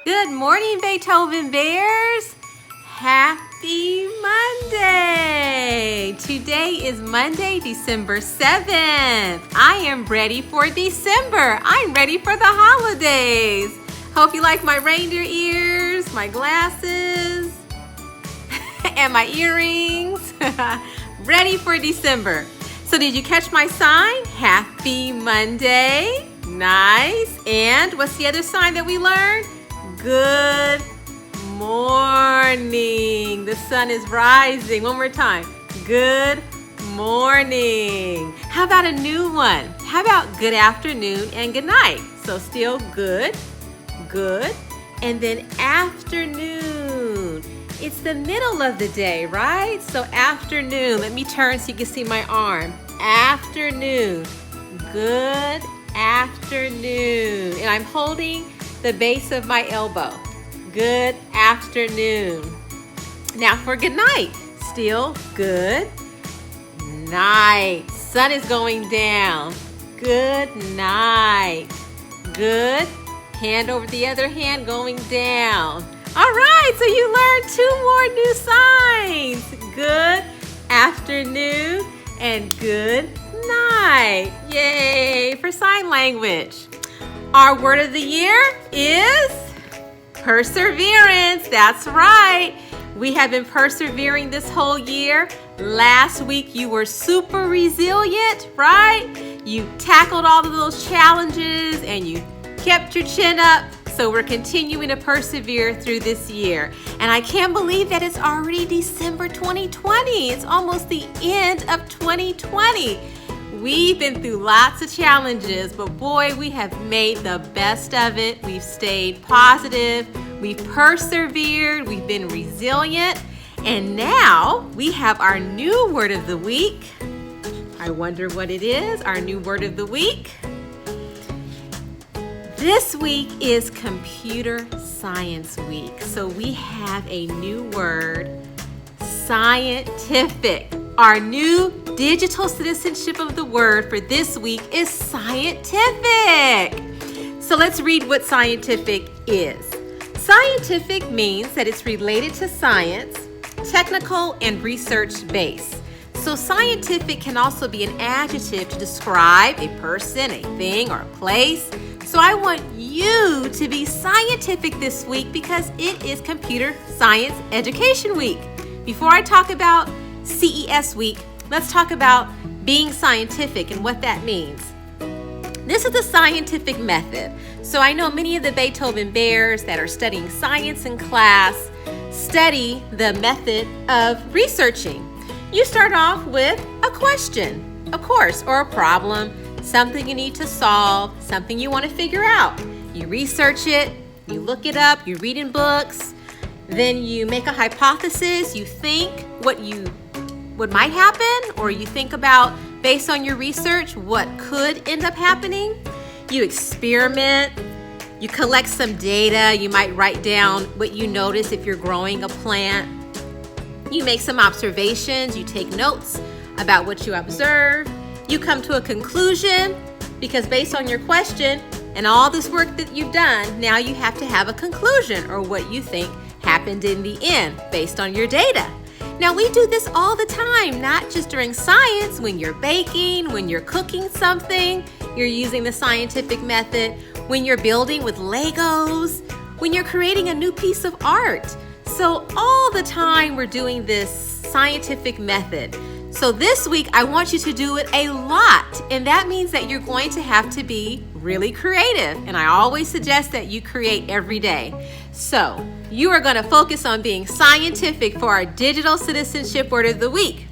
Good morning, Beethoven Bears. Happy Monday. Today is Monday, December 7th. I am ready for December. I'm ready for the holidays. Hope you like my reindeer ears, my glasses, and my earrings. Ready for December. So did you catch my sign? Happy Monday. Nice. And what's the other sign that we learned? Good morning. The sun is rising. One more time. Good morning. How about a new one? How about good afternoon and good night? So still good, and then afternoon. It's the middle of the day, right? So afternoon. Let me turn so you can see my arm. Afternoon. Good afternoon. And I'm holding the base of my elbow. Good afternoon. Now for good night. Still good night. Sun is going down. Good night. Good. Hand over the other hand going down. All right, so you learned 2 more new signs. Good afternoon and good night. Yay for sign language. Our word of the year is perseverance. That's right. We have been persevering this whole year. Last week you were super resilient, right? You tackled all of those challenges and you kept your chin up. So we're continuing to persevere through this year. And I can't believe that it's already December 2020. It's almost the end of 2020. We've been through lots of challenges, but boy, we have made the best of it. We've stayed positive. We've persevered. We've been resilient. And now we have our new word of the week. I wonder what it is, our new word of the week. This week is Computer Science Week. So we have a new word, scientific. Our new digital citizenship of the word for this week is scientific. So let's read what scientific is. Scientific means that it's related to science, technical, and research-based. So scientific can also be an adjective to describe a person, a thing, or a place. So I want you to be scientific this week because it is Computer Science Education Week. Before I talk about CES Week, let's talk about being scientific and what that means. This is the scientific method. So I know many of the Beethoven Bears that are studying science in class study the method of researching. You start off with a question, of course, or a problem, something you need to solve, something you want to figure out. You research it, you look it up, you read in books, then you make a hypothesis, you think what might happen, or you think about, based on your research, what could end up happening. You experiment, you collect some data, you might write down what you notice if you're growing a plant. You make some observations, you take notes about what you observe. You come to a conclusion because based on your question and all this work that you've done, now you have to have a conclusion or what you think happened in the end based on your data. Now we do this all the time, not just during science. When you're baking, when you're cooking something, you're using the scientific method. When you're building with Legos, when you're creating a new piece of art. So all the time we're doing this scientific method. So this week, I want you to do it a lot, and that means that you're going to have to be really creative, and I always suggest that you create every day. So you are going to focus on being scientific for our digital citizenship word of the week,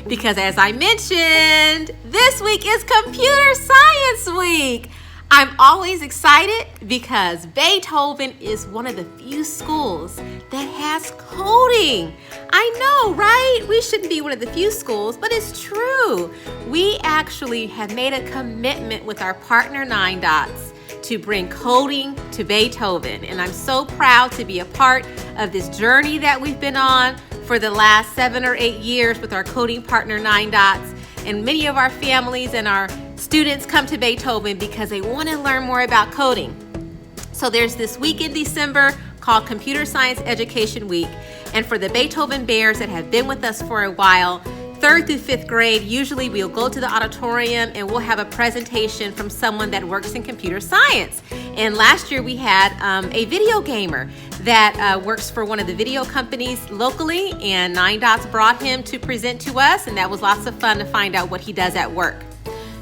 because as I mentioned, this week is Computer Science Week. I'm always excited because Beethoven is one of the few schools that has coding. I know, right? We shouldn't be one of the few schools, but it's true. We actually have made a commitment with our partner 9 Dots to bring coding to Beethoven. And I'm so proud to be a part of this journey that we've been on for the last 7 or 8 years with our coding partner 9 Dots. And many of our families and our students come to Beethoven because they want to learn more about coding. So there's this week in December called Computer Science Education Week. And for the Beethoven Bears that have been with us for a while, 3rd through 5th grade, usually we'll go to the auditorium and we'll have a presentation from someone that works in computer science. And last year we had a video gamer that works for one of the video companies locally, and 9 Dots brought him to present to us, and that was lots of fun to find out what he does at work.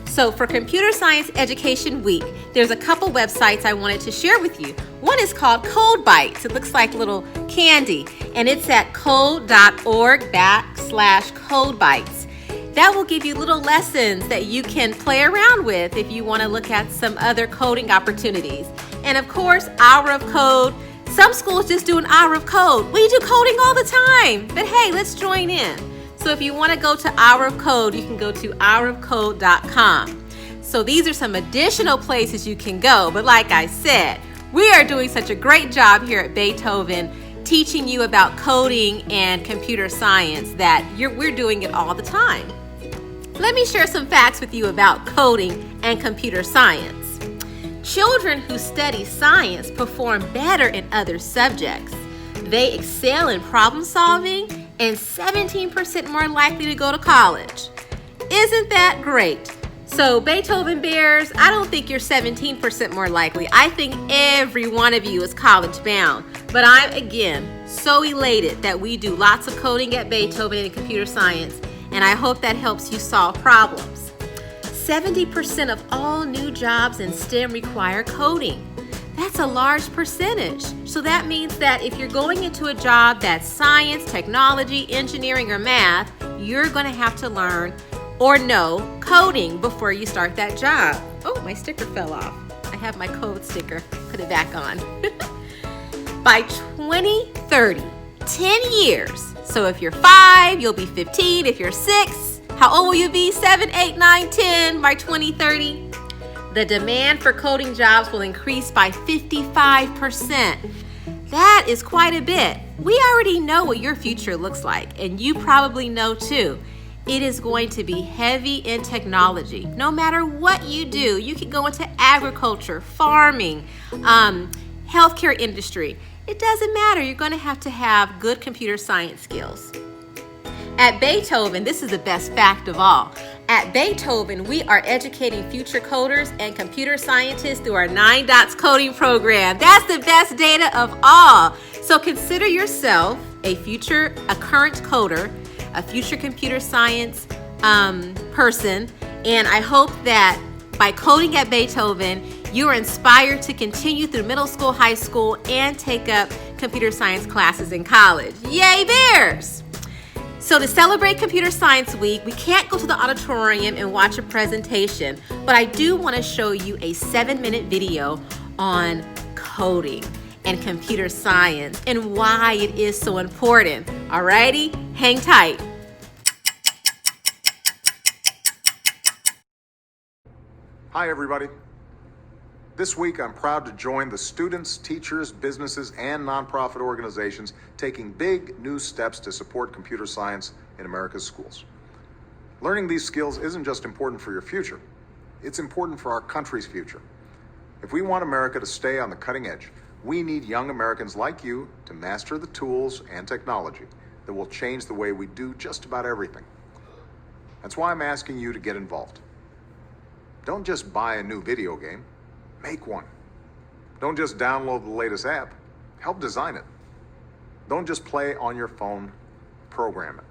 So for Computer Science Education Week, there's a couple websites I wanted to share with you. One is called Code Bites. It looks like little candy, and it's at code.org/Code Bites. That will give you little lessons that you can play around with if you want to look at some other coding opportunities. And of course, Hour of Code. Some schools just do an hour of code. We do coding all the time, but hey, let's join in. So if you want to go to Hour of Code, you can go to hourofcode.com. So these are some additional places you can go. But like I said, we are doing such a great job here at Beethoven teaching you about coding and computer science that we're doing it all the time. Let me share some facts with you about coding and computer science. Children who study science perform better in other subjects. They excel in problem solving and 17% more likely to go to college. Isn't that great? So Beethoven Bears, I don't think you're 17% more likely. I think every one of you is college bound. But I'm, again, so elated that we do lots of coding at Beethoven and computer science, and I hope that helps you solve problems. 70% of all new jobs in STEM require coding. That's a large percentage. So that means that if you're going into a job that's science, technology, engineering, or math, you're going to have to learn or know coding before you start that job. Oh, my sticker fell off. I have my code sticker. Put it back on. By 2030, 10 years. So if you're 5, you'll be 15. If you're 6, how old will you be? 7, 8, 9, 10 by 2030? The demand for coding jobs will increase by 55%. That is quite a bit. We already know what your future looks like, and you probably know too. It is going to be heavy in technology. No matter what you do, you can go into agriculture, farming, healthcare industry. It doesn't matter. You're going to have good computer science skills. At Beethoven, this is the best fact of all. At Beethoven, we are educating future coders and computer scientists through our 9 Dots coding program. That's the best data of all. So consider yourself a current coder, a future computer science person, and I hope that by coding at Beethoven, you are inspired to continue through middle school, high school, and take up computer science classes in college. Yay, Bears! So to celebrate Computer Science Week, we can't go to the auditorium and watch a presentation, but I do want to show you a 7-minute video on coding and computer science and why it is so important. Alrighty, hang tight. Hi everybody. This week I'm proud to join the students, teachers, businesses, and nonprofit organizations taking big new steps to support computer science in America's schools. Learning these skills isn't just important for your future, it's important for our country's future. If we want America to stay on the cutting edge, we need young Americans like you to master the tools and technology that will change the way we do just about everything. That's why I'm asking you to get involved. Don't just buy a new video game. Make one. Don't just download the latest app. Help design it. Don't just play on your phone. Program it.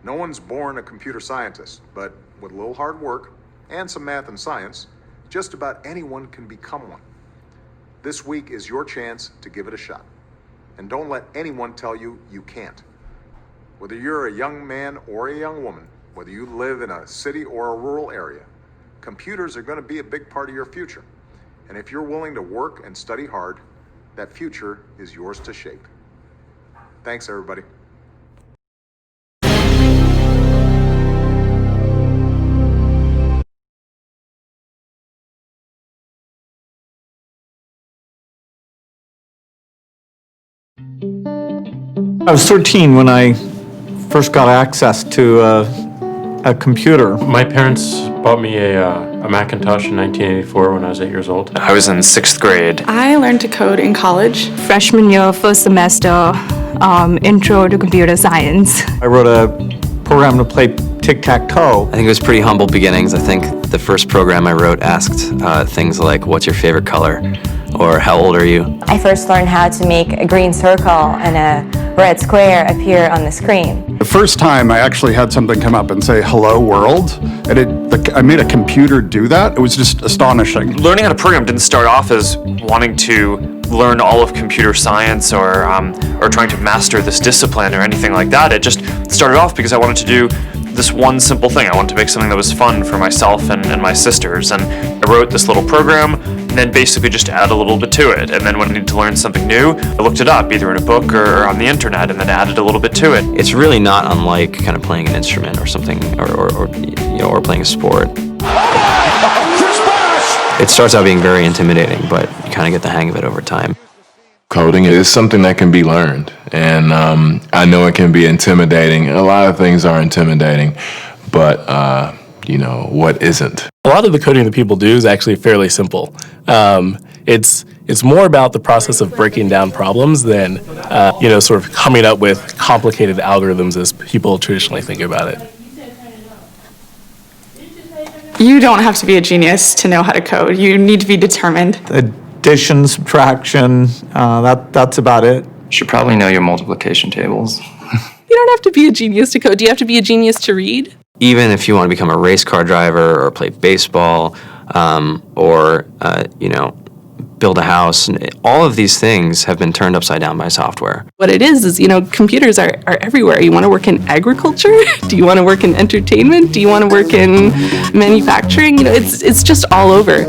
No one's born a computer scientist, but with a little hard work and some math and science, just about anyone can become one. This week is your chance to give it a shot. And don't let anyone tell you you can't. Whether you're a young man or a young woman, whether you live in a city or a rural area, computers are going to be a big part of your future. And if you're willing to work and study hard, that future is yours to shape. Thanks, everybody. I was 13 when I first got access to a computer. My parents bought me a a Macintosh in 1984 when I was 8 years old. I was in 6th grade. I learned to code in college. Freshman year, first semester, intro to computer science. I wrote a program to play tic-tac-toe. I think it was pretty humble beginnings. I think the first program I wrote asked things like, what's your favorite color? Or how old are you? I first learned how to make a green circle and a red square appear on the screen. The first time I actually had something come up and say, hello world, and I made a computer do that. It was just astonishing. Learning how to program didn't start off as wanting to learn all of computer science or trying to master this discipline or anything like that. It just started off because I wanted to do this one simple thing. I wanted to make something that was fun for myself and my sisters. And I wrote this little program and then basically just add a little bit to it. And then when I needed to learn something new, I looked it up either in a book or on the internet and then added a little bit to it. It's really not unlike kind of playing an instrument or something, or playing a sport. It starts out being very intimidating, but you kind of get the hang of it over time. Coding is something that can be learned, and I know it can be intimidating. A lot of things are intimidating, but what isn't? A lot of the coding that people do is actually fairly simple. It's more about the process of breaking down problems than sort of coming up with complicated algorithms as people traditionally think about it. You don't have to be a genius to know how to code. You need to be determined. Addition, subtraction, that's about it. You should probably know your multiplication tables. You don't have to be a genius to code. Do you have to be a genius to read? Even if you want to become a race car driver or play baseball or build a house, all of these things have been turned upside down by software. What it is computers are everywhere. You want to work in agriculture? Do you want to work in entertainment? Do you want to work in manufacturing? It's just all over.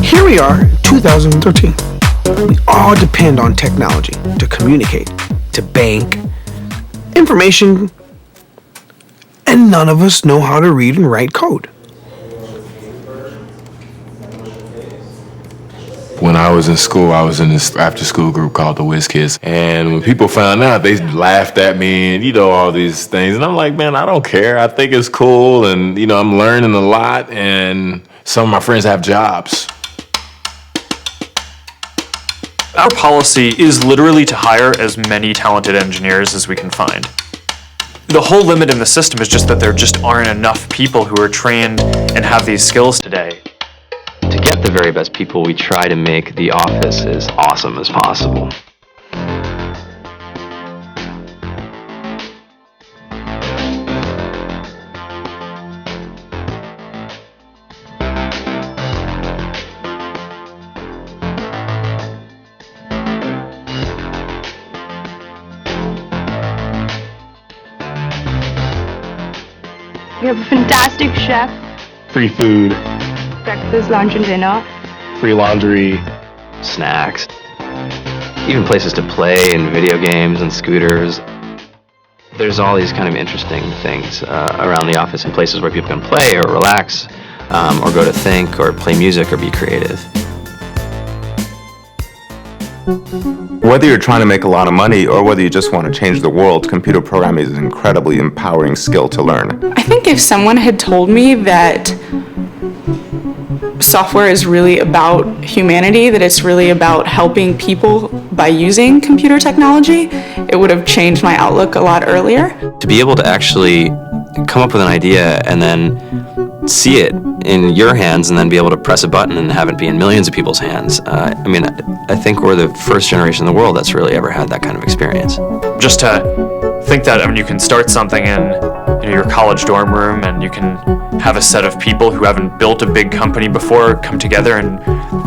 Here we are, 2013. We all depend on technology to communicate, to bank, information, and none of us know how to read and write code. When I was in school, I was in this after-school group called the Whiz Kids, and when people found out, they laughed at me and all these things, and I'm like, man, I don't care. I think it's cool, and I'm learning a lot, and some of my friends have jobs. Our policy is literally to hire as many talented engineers as we can find. The whole limit in the system is just that there just aren't enough people who are trained and have these skills today. To get the very best people, we try to make the office as awesome as possible. We have a fantastic chef, Free food, breakfast, lunch, and dinner. free laundry. Snacks, even places to play and video games and scooters. There's all these kind of interesting things around the office and places where people can play or relax or go to think or play music or be creative. Whether you're trying to make a lot of money or whether you just want to change the world, computer programming is an incredibly empowering skill to learn. I think if someone had told me that software is really about humanity, that it's really about helping people by using computer technology, it would have changed my outlook a lot earlier. To be able to actually come up with an idea and then see it in your hands and then be able to press a button and have it be in millions of people's hands. I think we're the first generation in the world that's really ever had that kind of experience. Just to think that you can start something in your college dorm room and you can have a set of people who haven't built a big company before come together and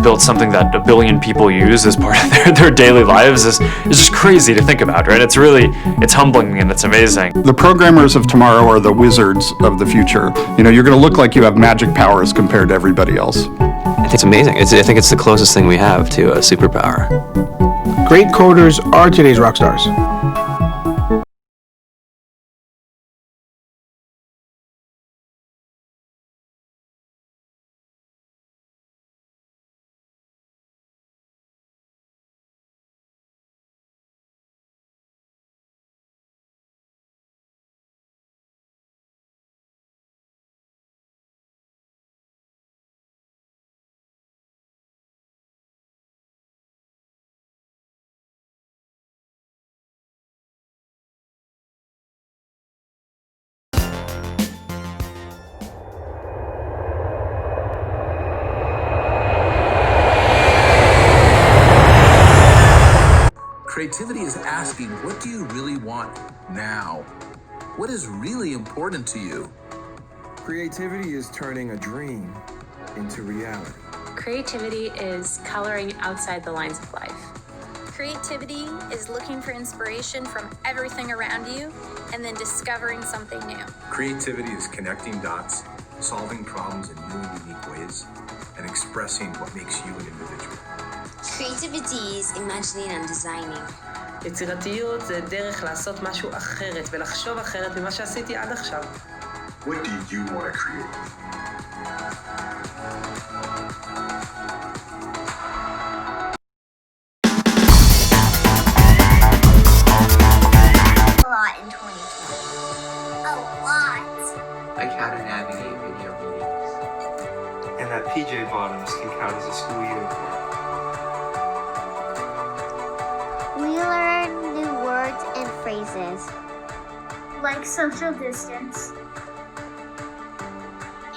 build something that 1 billion people use as part of their daily lives is just crazy to think about, right? It's humbling and it's amazing. The programmers of tomorrow are the wizards of the future. You're going to look like you have magic powers compared to everybody else. I think it's amazing. I think it's the closest thing we have to a superpower. Great coders are today's rock stars. Creativity is asking, what do you really want now? What is really important to you? Creativity is turning a dream into reality. Creativity is coloring outside the lines of life. Creativity is looking for inspiration from everything around you and then discovering something new. Creativity is connecting dots, solving problems in new and unique ways, and expressing what makes you an individual. Creativity is imagining and designing. יצירתיות זה דרך לעשות משהו אחרת ולחשוב אחרת ממה שעשיתי עד עכשיו. What do you want to create? A lot in 2020. A lot. Like how to navigate video meetings. And that PJ bottoms can count as a school uniform. We learn new words and phrases. Like social distance.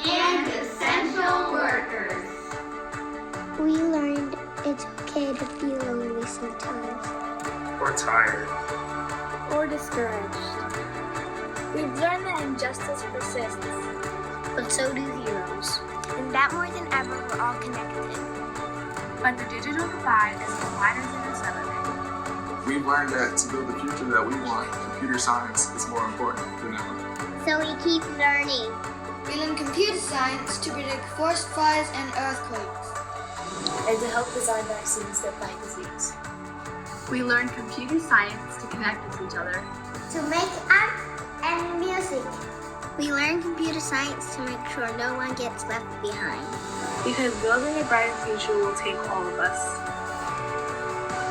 And essential workers. We learned it's okay to be lonely sometimes. Or tired. Or discouraged. We've learned that injustice persists. But so do heroes. And that more than ever, we're all connected. But the digital divide is wider than it's ever been. We've learned that to build the future that we want, computer science is more important than ever. So we keep learning. We learn computer science to predict forest fires and earthquakes. And to help design vaccines that fight disease. We learn computer science to connect with each other. To make art and music. We learn computer science to make sure no one gets left behind. Because building a brighter future will take all of us.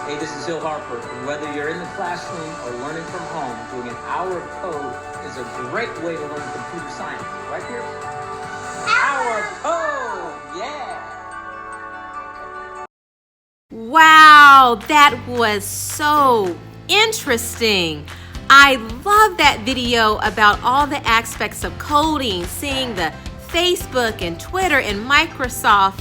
Hey, this is Hill Harper, and whether you're in the classroom or learning from home, doing an hour of code is a great way to learn computer science. Right, Pierce? Hour of code! Yeah! Wow, that was so interesting. I love that video about all the aspects of coding, seeing the Facebook and Twitter and Microsoft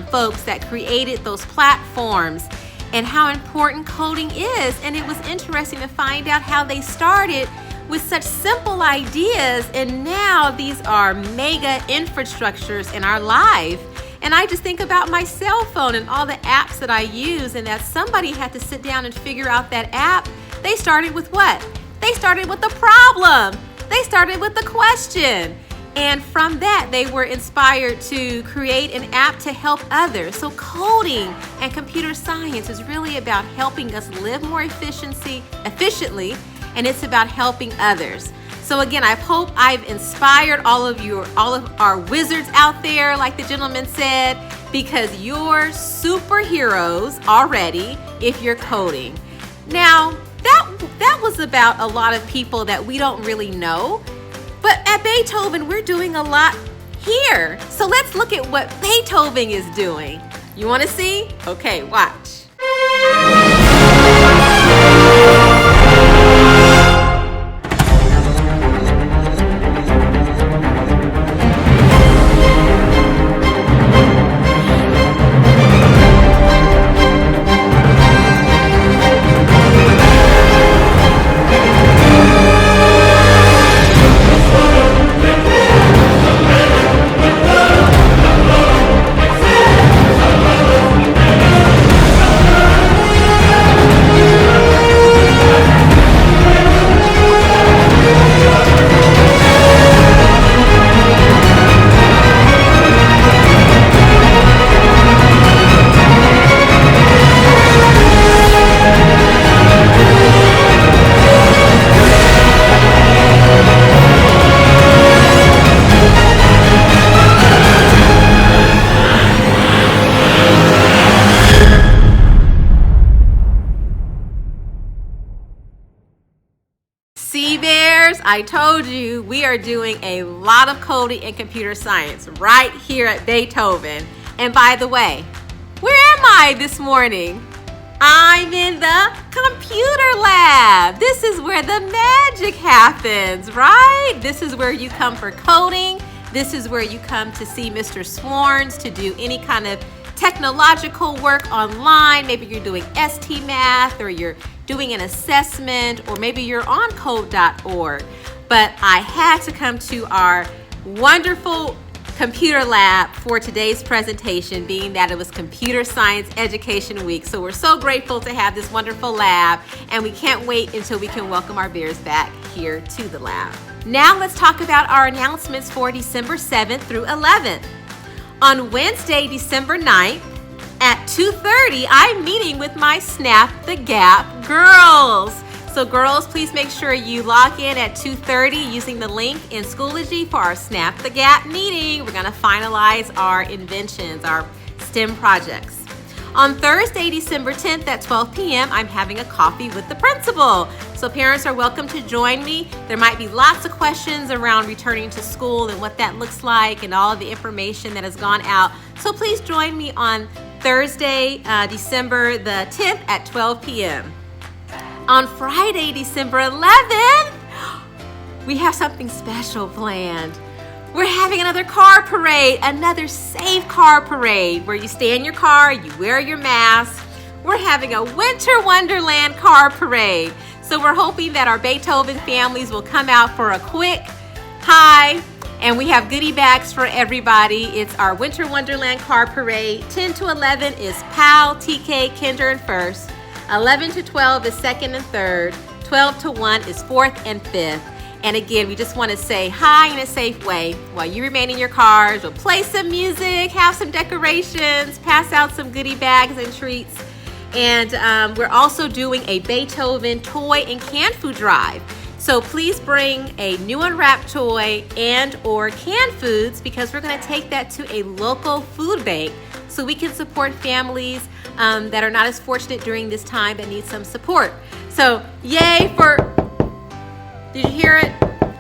folks that created those platforms and how important coding is. And it was interesting to find out how they started with such simple ideas, and now these are mega infrastructures in our life. And I just think about my cell phone and all the apps that I use, and that somebody had to sit down and figure out that app. They started with what? They started with a problem. They started with a question. And from that, they were inspired to create an app to help others. So coding and computer science is really about helping us live more efficiently, and it's about helping others. So again, I hope I've inspired all of our wizards out there, like the gentleman said, because you're superheroes already if you're coding. Now, that was about a lot of people that we don't really know. But at Beethoven, we're doing a lot here. So let's look at what Beethoven is doing. You want to see? Okay, watch. I told you we are doing a lot of coding and computer science right here at Beethoven. And by the way, where am I this morning? I'm in the computer lab. This is where the magic happens, right? This is where you come for coding. This is where you come to see Mr. Sworns to do any kind of technological work online. Maybe you're doing ST math or you're doing an assessment, or maybe you're on code.org. But I had to come to our wonderful computer lab for today's presentation, being that it was Computer Science Education Week. So we're so grateful to have this wonderful lab, and we can't wait until we can welcome our bears back here to the lab. Now let's talk about our announcements for December 7th through 11th. On Wednesday, December 9th at 2:30, I'm meeting with my Snap the Gap girls. So girls, please make sure you log in at 2:30 using the link in Schoology for our Snap the Gap meeting. We're gonna finalize our inventions, our STEM projects. On Thursday, December 10th at 12 p.m., I'm having a coffee with the principal. So parents are welcome to join me. There might be lots of questions around returning to school and what that looks like and all of the information that has gone out. So please join me on Thursday, December the 10th at 12 p.m. On Friday, December 11th, we have something special planned. We're having another car parade, another safe car parade where you stay in your car, you wear your mask. We're having a Winter Wonderland car parade. So we're hoping that our Beethoven families will come out for a quick hi, and we have goodie bags for everybody. It's our Winter Wonderland car parade. 10 to 11 is PAL, TK, Kinder, and First. 11 to 12 is second and third. 12 to 1 is fourth and fifth. And again, we just want to say hi in a safe way while you remain in your cars. We'll play some music, have some decorations, pass out some goodie bags and treats. And we're also doing a Beethoven toy and canned food drive. So please bring a new unwrapped toy and or canned foods, because we're going to take that to a local food bank so we can support families that are not as fortunate during this time that need some support. So yay for, did you hear it?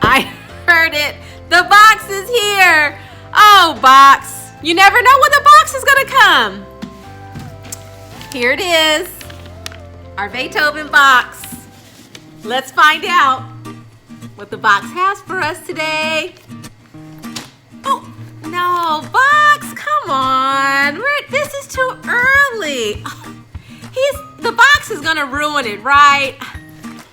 I heard it. The box is here. Oh, box. You never know when the box is going to come. Here it is, our Beethoven box. Let's find out what the box has for us today. Oh, no, box, come on. This is too early. The box is gonna ruin it, right?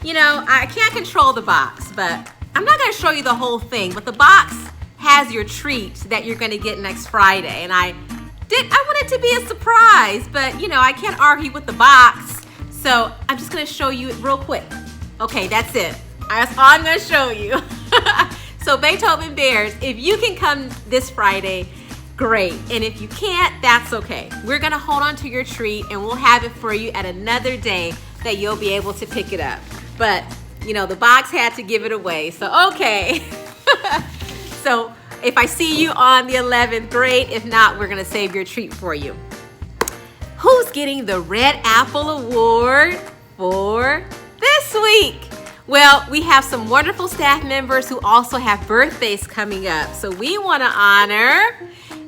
You know, I can't control the box, but I'm not gonna show you the whole thing, but the box has your treat that you're gonna get next Friday. And I want it to be a surprise, but you know, I can't argue with the box. So I'm just gonna show you it real quick. Okay, that's it. That's all I'm gonna show you. So Beethoven Bears, if you can come this Friday, great. And if you can't, that's okay. We're gonna hold on to your treat and we'll have it for you at another day that you'll be able to pick it up. But you know, the box had to give it away, so okay. So if I see you on the 11th, great. If not, we're gonna save your treat for you. Who's getting the Red Apple Award for this week? Well, we have some wonderful staff members who also have birthdays coming up. So we wanna honor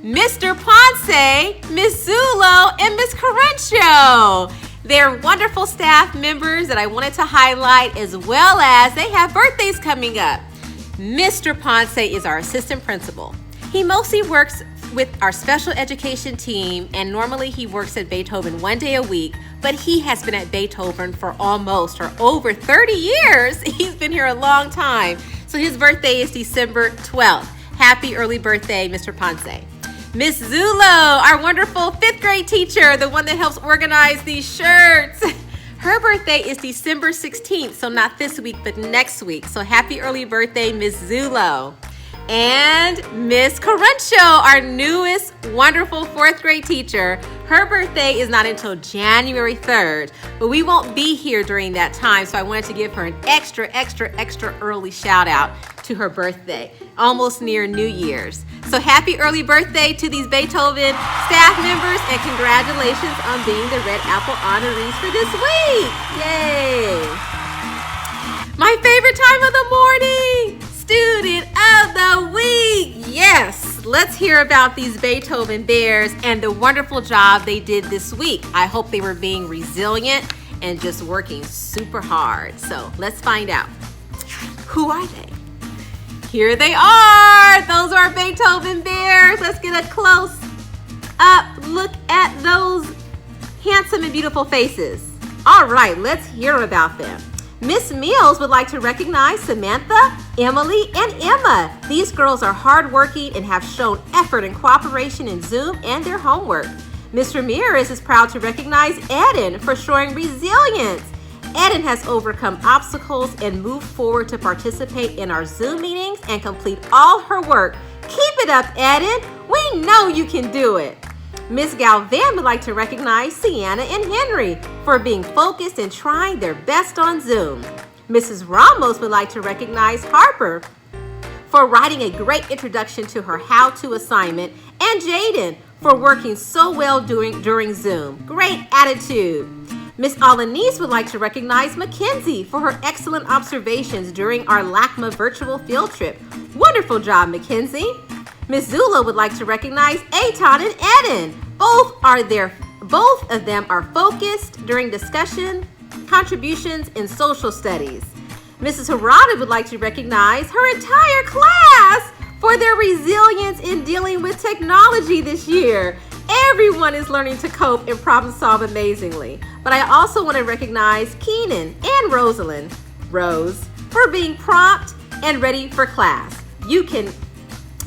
Mr. Ponce, Miss Zulo, and Miss Carencio. They're wonderful staff members that I wanted to highlight, as well as they have birthdays coming up. Mr. Ponce is our assistant principal. He mostly works with our special education team, and normally he works at Beethoven 1 day a week, but he has been at Beethoven for almost or over 30 years. He's been here a long time. So his birthday is December 12th. Happy early birthday, Mr. Ponce. Miss Zulo, our wonderful 5th grade teacher, the one that helps organize these shirts. Her birthday is December 16th, so not this week, but next week. So happy early birthday, Miss Zulo. And Miss Carencio, our newest wonderful 4th grade teacher. Her birthday is not until January 3rd, but we won't be here during that time, so I wanted to give her an extra early shout out to her birthday, almost near New Year's. So happy early birthday to these Beethoven staff members, and congratulations on being the Red Apple honorees for this week. Yay! My favorite time of the morning, Student of the Week. Yes, let's hear about these Beethoven Bears and the wonderful job they did this week. I hope they were being resilient and just working super hard. So let's find out. Who are they? Here they are. Those are Beethoven Bears. Let's get a close up look at those handsome and beautiful faces. All right, let's hear about them. Miss Mills would like to recognize Samantha, Emily, and Emma. These girls are hardworking and have shown effort and cooperation in Zoom and their homework. Ms. Ramirez is proud to recognize Eden for showing resilience. Eden has overcome obstacles and moved forward to participate in our Zoom meetings and complete all her work. Keep it up, Eden. We know you can do it. Ms. Galvan would like to recognize Sienna and Henry for being focused and trying their best on Zoom. Mrs. Ramos would like to recognize Harper for writing a great introduction to her how-to assignment, and Jaden for working so well during Zoom. Great attitude. Miss Alanis would like to recognize Mackenzie for her excellent observations during our LACMA virtual field trip. Wonderful job, Mackenzie. Miss Zula would like to recognize Aton and Eden. Both of them are focused during discussion, contributions in social studies. Mrs. Harada would like to recognize her entire class for their resilience in dealing with technology this year. Everyone is learning to cope and problem solve amazingly. But I also want to recognize Keenan and Rose, for being prompt and ready for class.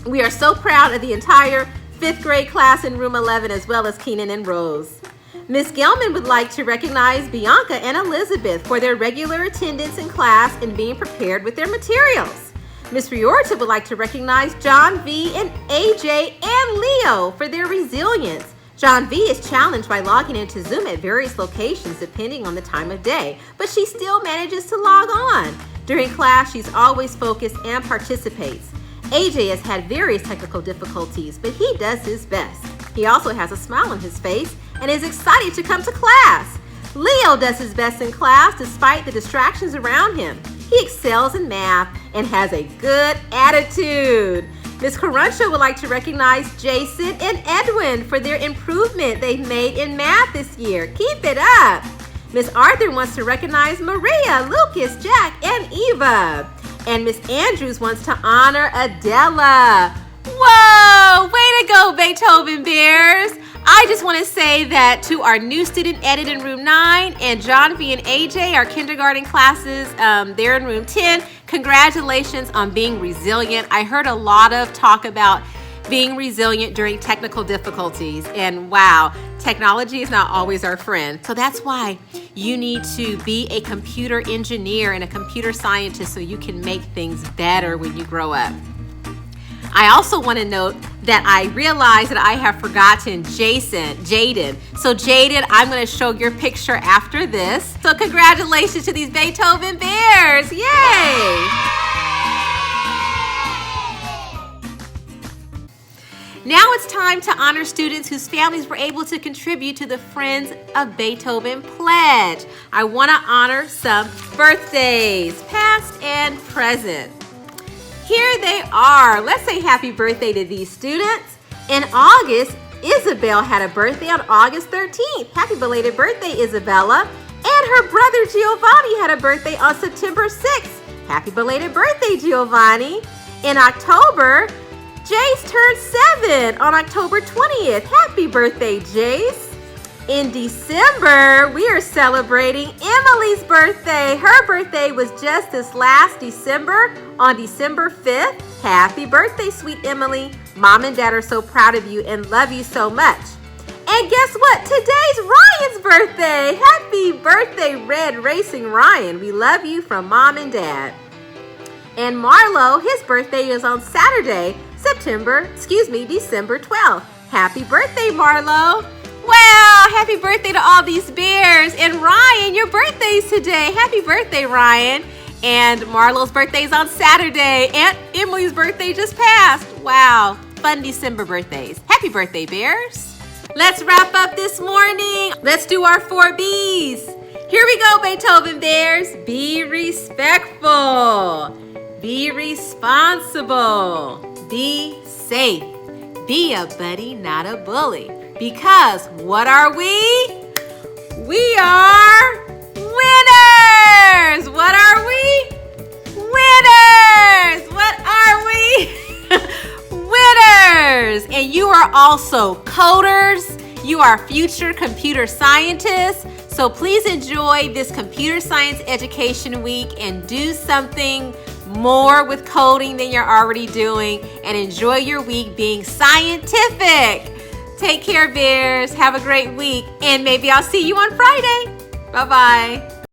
We are so proud of the entire 5th grade class in room 11, as well as Keenan and Rose. Ms. Gelman would like to recognize Bianca and Elizabeth for their regular attendance in class and being prepared with their materials. Ms. Riorta would like to recognize John V and AJ and Leo for their resilience. John V is challenged by logging into Zoom at various locations depending on the time of day, but she still manages to log on. During class, she's always focused and participates. AJ has had various technical difficulties, but he does his best. He also has a smile on his face and is excited to come to class. Leo does his best in class despite the distractions around him. He excels in math and has a good attitude. Ms. Caruncho would like to recognize Jason and Edwin for their improvement they've made in math this year. Keep it up. Ms. Arthur wants to recognize Maria, Lucas, Jack, and Eva. And Miss Andrews wants to honor Adela. Whoa, way to go, Beethoven Bears. I just want to say that to our new student Edit in room 9 and John V and AJ, our kindergarten classes, they're in room 10. Congratulations on being resilient. I heard a lot of talk about being resilient during technical difficulties, and wow, technology is not always our friend. So that's why you need to be a computer engineer and a computer scientist so you can make things better when you grow up. I also want to note that I realized that I have forgotten Jaden. So Jaden, I'm going to show your picture after this. So congratulations to these Beethoven Bears. Yay! Now it's time to honor students whose families were able to contribute to the Friends of Beethoven Pledge. I want to honor some birthdays, past and present. Here they are. Let's say happy birthday to these students. In August, Isabel had a birthday on August 13th. Happy belated birthday, Isabella. And her brother Giovanni had a birthday on September 6th. Happy belated birthday, Giovanni. In October, Jace turned 7 on October 20th. Happy birthday, Jace. In December, we are celebrating Emily's birthday. Her birthday was just this last December on December 5th. Happy birthday, sweet Emily. Mom and Dad are so proud of you and love you so much. And guess what? Today's Ryan's birthday. Happy birthday, Red Racing Ryan. We love you from Mom and Dad. And Marlo, his birthday is on Saturday, December 12th. Happy birthday, Marlo. Wow, happy birthday to all these bears. And Ryan, your birthday's today. Happy birthday, Ryan. And Marlo's birthday's on Saturday. And Emily's birthday just passed. Wow, fun December birthdays. Happy birthday, bears. Let's wrap up this morning. Let's do our 4 B's. Here we go, Beethoven Bears. Be respectful. Be responsible. Be safe. Be a buddy, not a bully. Because what are we? We are winners. What are we? Winners. What are we? Winners. And you are also coders. You are future computer scientists. So please enjoy this computer science education week and do something more with coding than you're already doing, and enjoy your week being scientific. Take care, Bears. Have a great week, and maybe I'll see you on Friday. Bye-bye.